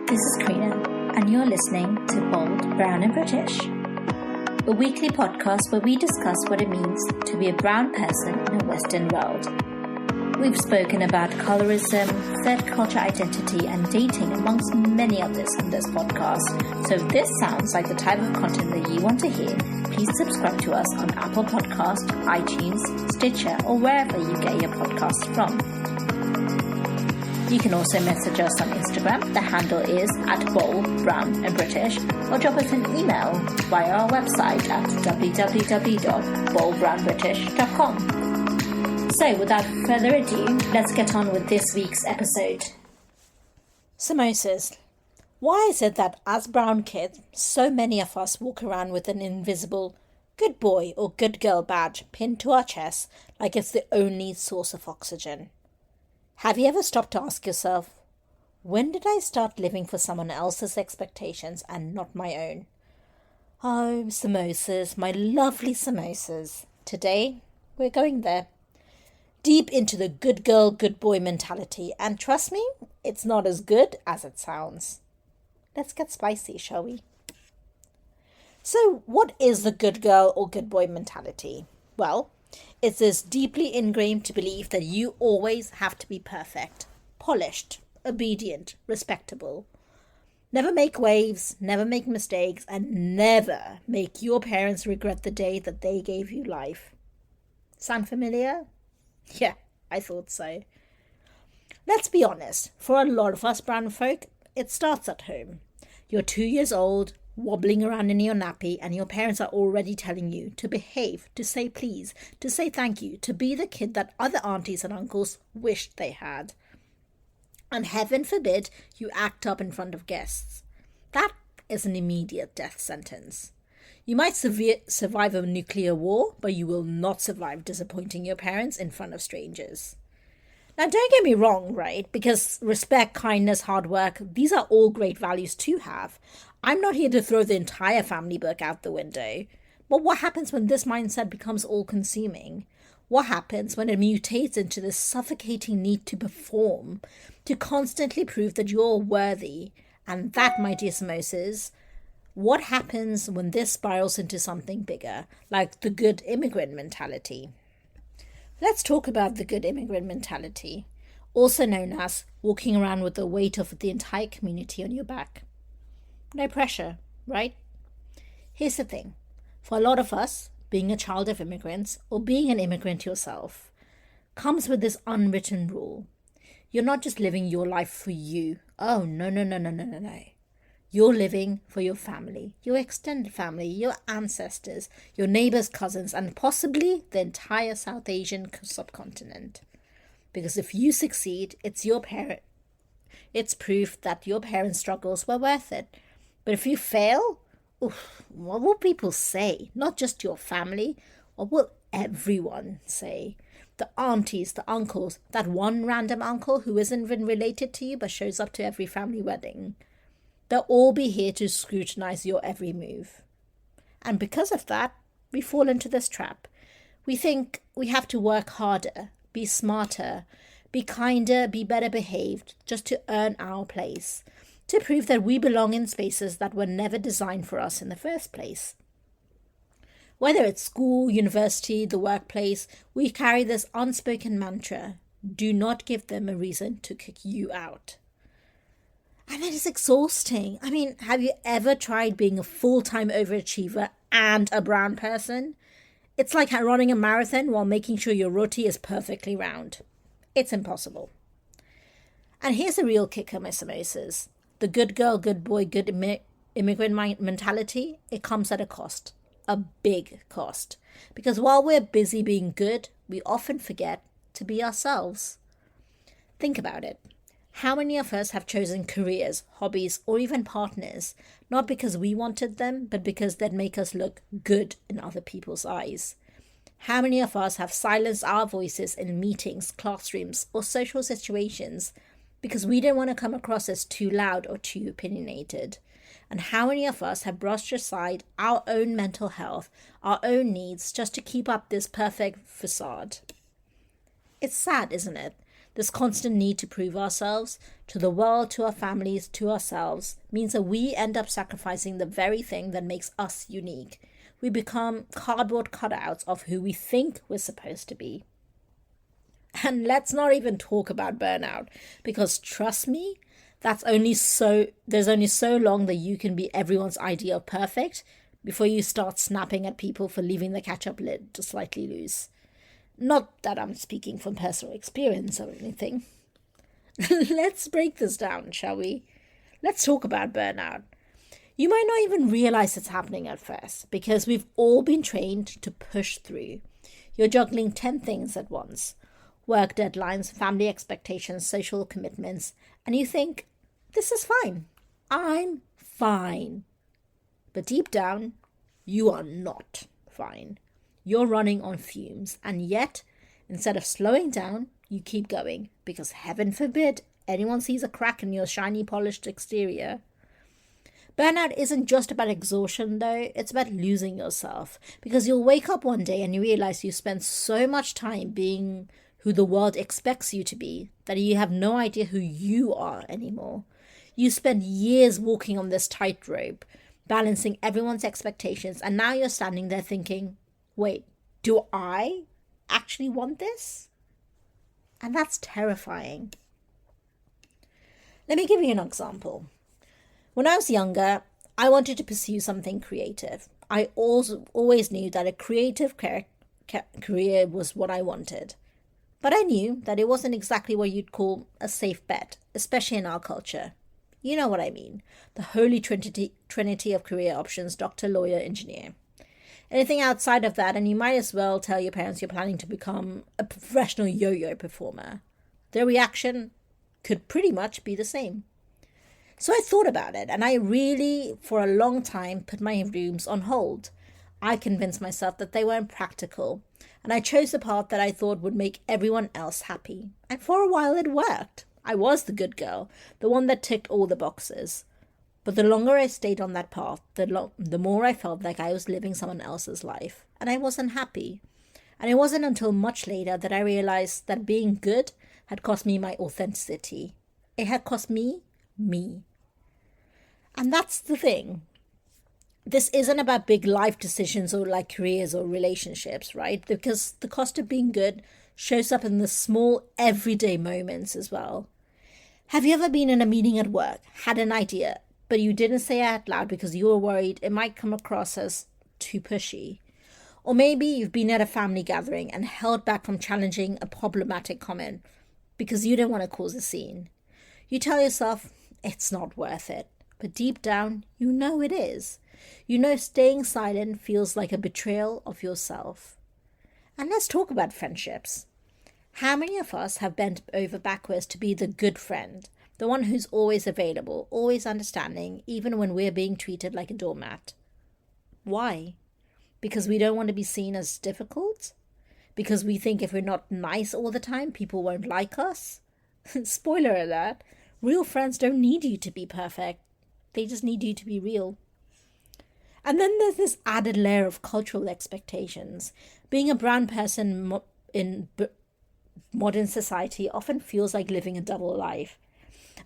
This is Quarina, and you're listening to Bold, Brown and British, a weekly podcast where we discuss what it means to be a brown person in a Western world. We've spoken about colorism, third culture identity, and dating, amongst many others on this podcast. So if this sounds like the type of content that you want to hear, please subscribe to us on Apple Podcast, iTunes, Stitcher, or wherever you get your podcasts from. You can also message us on Instagram. The handle is @BoldBrownAndBritish, or drop us an email via our website at www.boldbrownbritish.com. So without further ado, let's get on with this week's episode. Samosas. Why is it that as brown kids, so many of us walk around with an invisible good boy or good girl badge pinned to our chest like it's the only source of oxygen? Have you ever stopped to ask yourself, when did I start living for someone else's expectations and not my own? Oh, samosas, my lovely samosas. Today, we're going there. Deep into the good girl, good boy mentality. And trust me, it's not as good as it sounds. Let's get spicy, shall we? So, what is the good girl or good boy mentality? Well, it's this deeply ingrained to believe that you always have to be perfect, polished, obedient, respectable. Never make waves, never make mistakes, and never make your parents regret the day that they gave you life. Sound familiar? Yeah, I thought so. Let's be honest, for a lot of us brown folk, it starts at home. You're 2 years old, wobbling around in your nappy, and your parents are already telling you to behave, to say please, to say thank you, to be the kid that other aunties and uncles wished they had. And heaven forbid you act up in front of guests. That is an immediate death sentence. You might survive a nuclear war, but you will not survive disappointing your parents in front of strangers. Now, don't get me wrong, right? Because respect, kindness, hard work, these are all great values to have. I'm not here to throw the entire family book out the window. But what happens when this mindset becomes all-consuming? What happens when it mutates into this suffocating need to perform, to constantly prove that you're worthy? And that, my dear samosas, what happens when this spirals into something bigger, like the good immigrant mentality? Let's talk about the good immigrant mentality, also known as walking around with the weight of the entire community on your back. No pressure, right? Here's the thing. For a lot of us, being a child of immigrants or being an immigrant yourself comes with this unwritten rule. You're not just living your life for you. Oh, no. You're living for your family, your extended family, your ancestors, your neighbors, cousins, and possibly the entire South Asian subcontinent. Because if you succeed, it's proof that your parents' struggles were worth it. But if you fail, what will people say? Not just your family, what will everyone say? The aunties, the uncles, that one random uncle who isn't even related to you but shows up to every family wedding. They'll all be here to scrutinize your every move. And because of that, we fall into this trap. We think we have to work harder, be smarter, be kinder, be better behaved, just to earn our place, to prove that we belong in spaces that were never designed for us in the first place. Whether it's school, university, the workplace, we carry this unspoken mantra: do not give them a reason to kick you out. And it is exhausting. I mean, have you ever tried being a full-time overachiever and a brown person? It's like running a marathon while making sure your roti is perfectly round. It's impossible. And here's the real kicker, my samosas. The good girl, good boy, good immigrant mentality, it comes at a cost. A big cost. Because while we're busy being good, we often forget to be ourselves. Think about it. How many of us have chosen careers, hobbies, or even partners, not because we wanted them, but because they'd make us look good in other people's eyes? How many of us have silenced our voices in meetings, classrooms, or social situations because we didn't want to come across as too loud or too opinionated? And how many of us have brushed aside our own mental health, our own needs, just to keep up this perfect facade? It's sad, isn't it, This constant need to prove ourselves to the world, to our families, to ourselves, means that we end up sacrificing the very thing that makes us unique. We become cardboard cutouts of who we think we're supposed to be. And let's not even talk about burnout, because trust me, there's only so long that you can be everyone's idea of perfect before you start snapping at people for leaving the ketchup lid just slightly loose. Not that I'm speaking from personal experience or anything. Let's break this down, shall we? Let's talk about burnout. You might not even realize it's happening at first, because we've all been trained to push through. You're juggling 10 things at once. Work deadlines, family expectations, social commitments, and you think, this is fine. I'm fine. But deep down, you are not fine. You're running on fumes, and yet, instead of slowing down, you keep going, because heaven forbid anyone sees a crack in your shiny polished exterior. Burnout isn't just about exhaustion though, it's about losing yourself, because you'll wake up one day and you realize you spent so much time being who the world expects you to be that you have no idea who you are anymore. You spent years walking on this tightrope, balancing everyone's expectations, and now you're standing there thinking, wait, do I actually want this? And that's terrifying. Let me give you an example. When I was younger, I wanted to pursue something creative. I always knew that a creative career was what I wanted. But I knew that it wasn't exactly what you'd call a safe bet, especially in our culture. You know what I mean. The holy trinity of career options: doctor, lawyer, engineer. Anything outside of that, and you might as well tell your parents you're planning to become a professional yo-yo performer. Their reaction could pretty much be the same. So I thought about it, and I really, for a long time, put my dreams on hold. I convinced myself that they weren't practical, and I chose the path that I thought would make everyone else happy. And for a while it worked. I was the good girl, the one that ticked all the boxes. But the longer I stayed on that path, the more I felt like I was living someone else's life, and I wasn't happy. And it wasn't until much later that I realized that being good had cost me my authenticity. It had cost me. And that's the thing. This isn't about big life decisions or like careers or relationships, right? Because the cost of being good shows up in the small everyday moments as well. Have you ever been in a meeting at work, had an idea, but you didn't say it out loud because you were worried it might come across as too pushy? Or maybe you've been at a family gathering and held back from challenging a problematic comment because you didn't want to cause a scene. You tell yourself it's not worth it, but deep down, you know it is. You know staying silent feels like a betrayal of yourself. And let's talk about friendships. How many of us have bent over backwards to be the good friend, the one who's always available, always understanding, even when we're being treated like a doormat? Why? Because we don't want to be seen as difficult? Because we think if we're not nice all the time, people won't like us? Spoiler alert, real friends don't need you to be perfect. They just need you to be real. And then there's this added layer of cultural expectations. Being a brown person in modern society often feels like living a double life.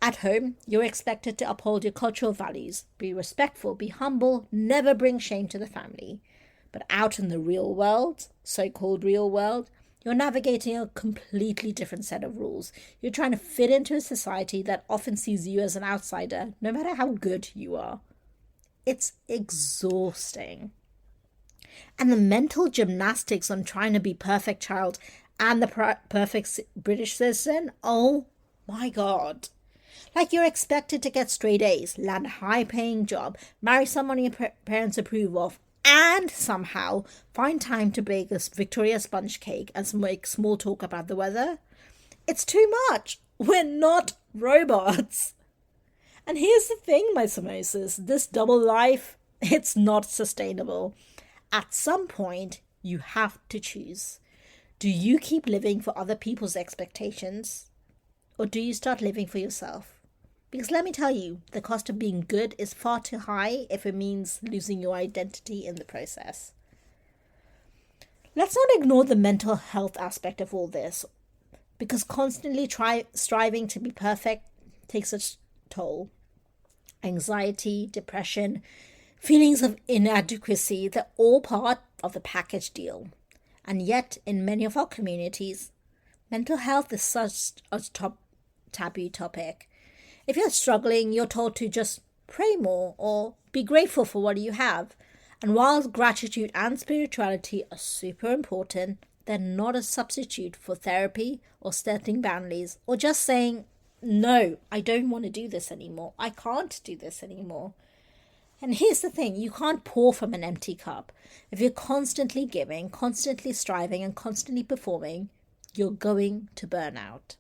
At home, you're expected to uphold your cultural values, be respectful, be humble, never bring shame to the family. But out in the real world, so-called real world, you're navigating a completely different set of rules. You're trying to fit into a society that often sees you as an outsider, no matter how good you are. It's exhausting. And the mental gymnastics on trying to be perfect child and the perfect British citizen, oh my God. Like you're expected to get straight A's, land a high-paying job, marry someone your parents approve of, and somehow find time to bake a Victoria sponge cake and make small talk about the weather. It's too much. We're not robots. And here's the thing, my Samosas, this double life, it's not sustainable. At some point, you have to choose. Do you keep living for other people's expectations? Or do you start living for yourself? Because let me tell you, the cost of being good is far too high if it means losing your identity in the process. Let's not ignore the mental health aspect of all this. because constantly striving to be perfect takes a toll. Anxiety, depression, feelings of inadequacy, they're all part of the package deal. And yet, in many of our communities, mental health is such a taboo topic. If you're struggling, you're told to just pray more or be grateful for what you have. And while gratitude and spirituality are super important, they're not a substitute for therapy or setting boundaries or just saying, no, I don't want to do this anymore. I can't do this anymore. And here's the thing, you can't pour from an empty cup. If you're constantly giving, constantly striving, and constantly performing, you're going to burn out.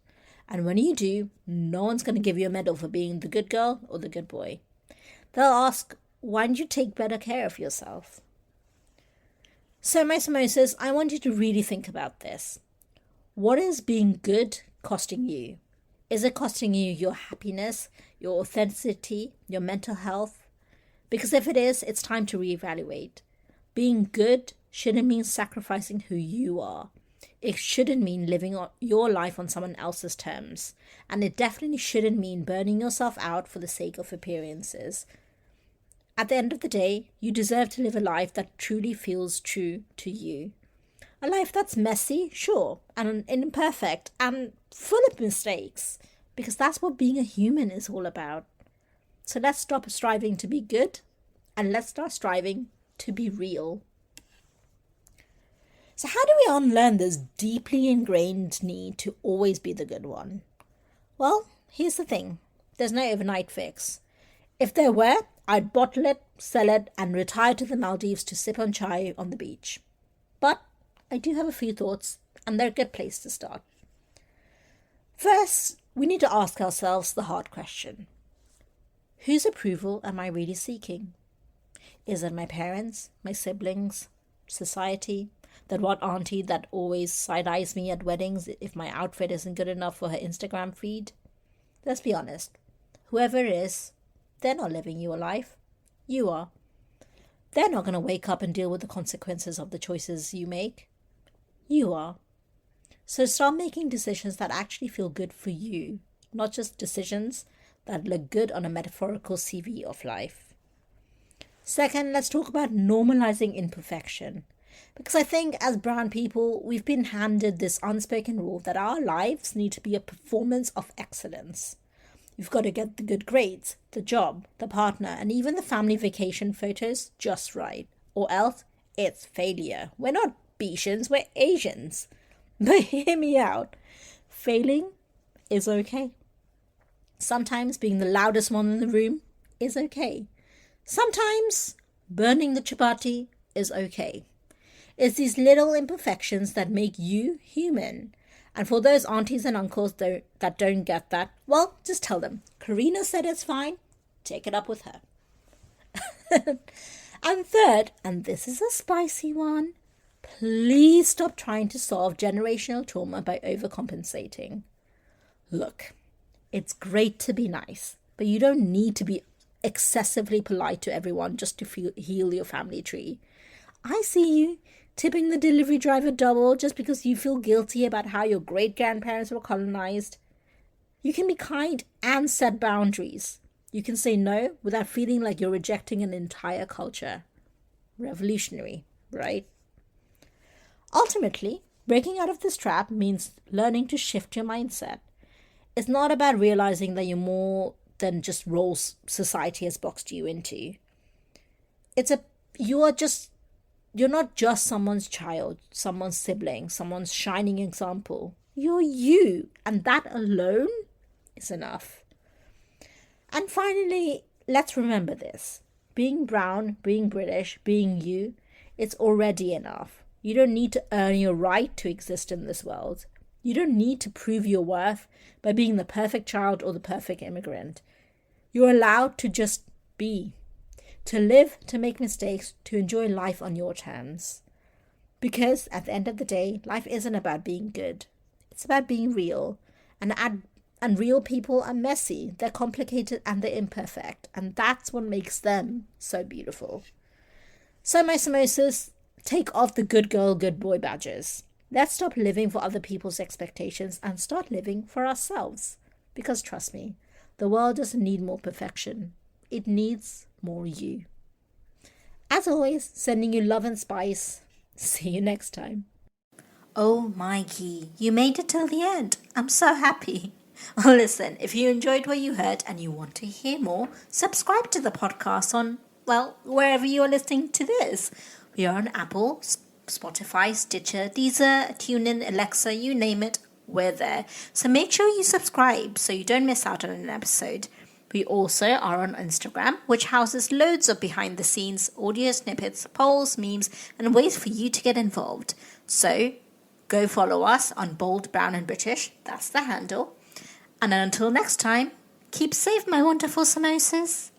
And when you do, no one's going to give you a medal for being the good girl or the good boy. They'll ask, why don't you take better care of yourself? So my Samosas, I want you to really think about this. What is being good costing you? Is it costing you your happiness, your authenticity, your mental health? Because if it is, it's time to reevaluate. Being good shouldn't mean sacrificing who you are. It shouldn't mean living your life on someone else's terms. And it definitely shouldn't mean burning yourself out for the sake of appearances. At the end of the day, you deserve to live a life that truly feels true to you. A life that's messy, sure, and imperfect, and full of mistakes. Because that's what being a human is all about. So let's stop striving to be good, and let's start striving to be real. So how do we unlearn this deeply ingrained need to always be the good one? Well, here's the thing. There's no overnight fix. If there were, I'd bottle it, sell it, and retire to the Maldives to sip on chai on the beach. But I do have a few thoughts, and they're a good place to start. First, we need to ask ourselves the hard question. Whose approval am I really seeking? Is it my parents, my siblings, society, that one auntie that always side-eyes me at weddings if my outfit isn't good enough for her Instagram feed? Let's be honest. Whoever it is, they're not living your life. You are. They're not going to wake up and deal with the consequences of the choices you make. You are. So start making decisions that actually feel good for you, not just decisions that look good on a metaphorical CV of life. Second, let's talk about normalizing imperfection. Because I think as brown people, we've been handed this unspoken rule that our lives need to be a performance of excellence. You've got to get the good grades, the job, the partner, and even the family vacation photos just right. Or else, it's failure. We're not Betians, we're Asians. But hear me out. Failing is okay. Sometimes being the loudest one in the room is okay. Sometimes burning the chapati is okay. It's these little imperfections that make you human. And for those aunties and uncles that don't get that, well, just tell them. Quarina said it's fine. Take it up with her. And third, and this is a spicy one, please stop trying to solve generational trauma by overcompensating. Look, it's great to be nice, but you don't need to be excessively polite to everyone just to heal your family tree. I see you tipping the delivery driver double just because you feel guilty about how your great-grandparents were colonized. You can be kind and set boundaries. You can say no without feeling like you're rejecting an entire culture. Revolutionary, right? Ultimately, breaking out of this trap means learning to shift your mindset. It's not about realizing that you're more than just roles society has boxed you into. You're not just someone's child, someone's sibling, someone's shining example. You're you, and that alone is enough. And finally, let's remember this. Being brown, being British, being you, it's already enough. You don't need to earn your right to exist in this world. You don't need to prove your worth by being the perfect child or the perfect immigrant. You're allowed to just be. To live, to make mistakes, to enjoy life on your terms. Because at the end of the day, life isn't about being good. It's about being real. And real people are messy, they're complicated, and they're imperfect. And that's what makes them so beautiful. So my Samosas, take off the good girl, good boy badges. Let's stop living for other people's expectations and start living for ourselves. Because trust me, the world doesn't need more perfection. It needs more you. As always, sending you love and spice. See you next time. Oh, Mikey, you made it till the end. I'm so happy. Well, listen, if you enjoyed what you heard and you want to hear more, subscribe to the podcast on, well, wherever you are listening to this. We are on Apple, Spotify, Stitcher, Deezer, TuneIn, Alexa, you name it, we're there. So make sure you subscribe so you don't miss out on an episode. We also are on Instagram, which houses loads of behind-the-scenes audio snippets, polls, memes, and ways for you to get involved. So go follow us on Bold, Brown and British. That's the handle. And until next time, keep safe, my wonderful Samosas.